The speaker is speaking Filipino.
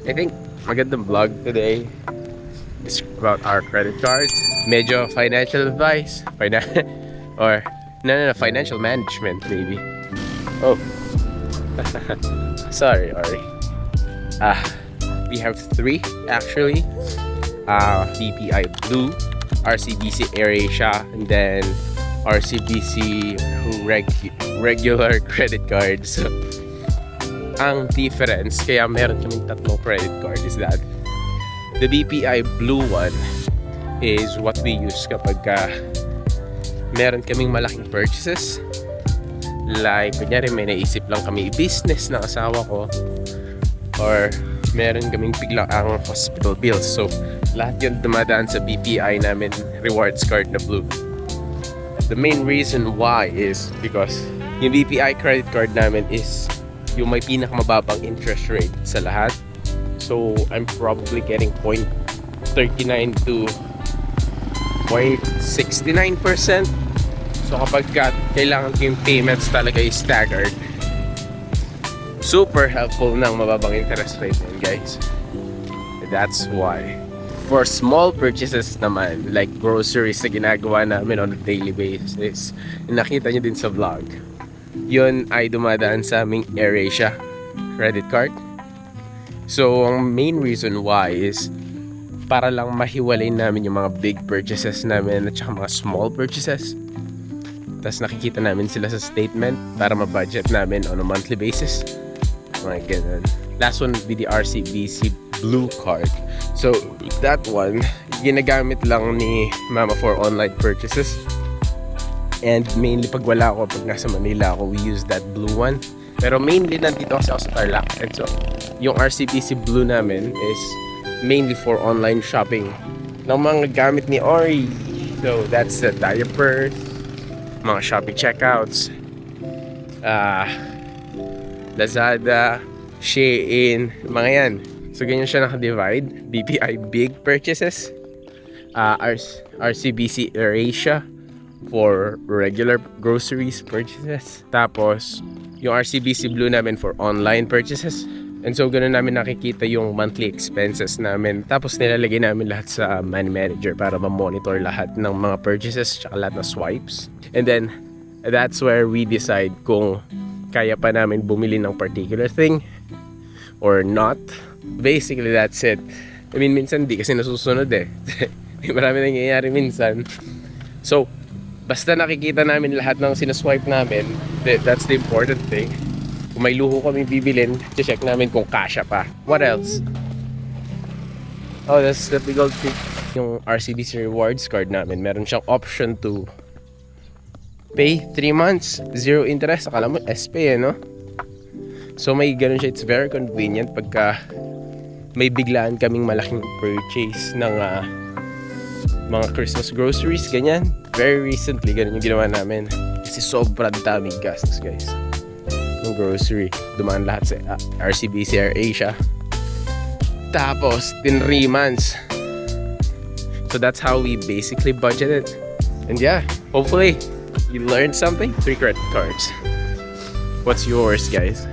I think magandang vlog today is about our credit cards. Medyo financial advice, or no, financial management maybe. Oh, sorry, Ari. We have three actually. BPI Blue, RCBC AirAsia, and then RCBC regular credit cards. So, ang difference, kaya meron kaming tatlong credit card, is that the BPI Blue one is what we use kapag meron kaming malaking purchases. Like, kunyari may naisip lang kami i-business ng asawa ko, or meron kaming biglang ang hospital bills. So, lahat yun dumadaan sa BPI namin rewards card na Blue. The main reason why is because yung BPI credit card namin is yung may pinakamababang interest rate sa lahat. So, I'm probably getting 0.39 to 0.69%. So, kapag kailangan ko yung payments talaga is staggered, super helpful ng mababang interest rate yun, guys. That's why. For small purchases naman, like groceries na ginagawa namin on a daily basis, nakita nyo din sa vlog, yun ay dumadaan sa aming AirAsia credit card. So, ang main reason why is para lang mahiwalay namin yung mga big purchases namin at saka mga small purchases. Tapos nakikita namin sila sa statement para ma-budget namin on a monthly basis. Mga ganun. Last one would be the RCBC Blue card. So, that one, ginagamit lang ni Mama for online purchases. And mainly pag wala ako, pag nasa Manila ako, we use that blue one. Pero mainly nandito kasi ako sa Tarlac. And so, yung RCBC Blue namin is mainly for online shopping ng mga gamit ni Ori. So, that's the diapers, mga shopping checkouts, Lazada, Shein, mga yan. So, ganyan siya naka-divide. BPI big purchases, RCBC AirAsia for regular groceries purchases. Tapos, yung RCBC Blue namin for online purchases. And so, ganun namin nakikita yung monthly expenses namin. Tapos, nilalagay namin lahat sa Money Manager para ma-monitor lahat ng mga purchases tsaka lahat ng swipes. And then, that's where we decide kung kaya pa namin bumili ng particular thing or not. Basically, that's it. I mean, minsan di kasi nasusunod eh. Marami nangyayari minsan. So, basta nakikita namin lahat ng sinaswipe namin, that's the important thing. Kung may luho kami bibilin, check namin kung kasya pa. What else? Oh, that's the big old thing. Yung RCBC rewards card namin, meron siyang option to pay 3 months, 0 interest. Akala mo, SP eh, no? So may ganun siya. It's very convenient pagka may biglaan kaming malaking purchase ng mga Christmas groceries, ganyan. Very recently, ganun yung ginawa namin. Kasi sobrang daming gastos, guys. Yung grocery, dumaan lahat sa RCBC AirAsia. Tapos, 3 months. So that's how we basically budgeted. And yeah, hopefully, you learned something. 3 credit cards. What's yours, guys?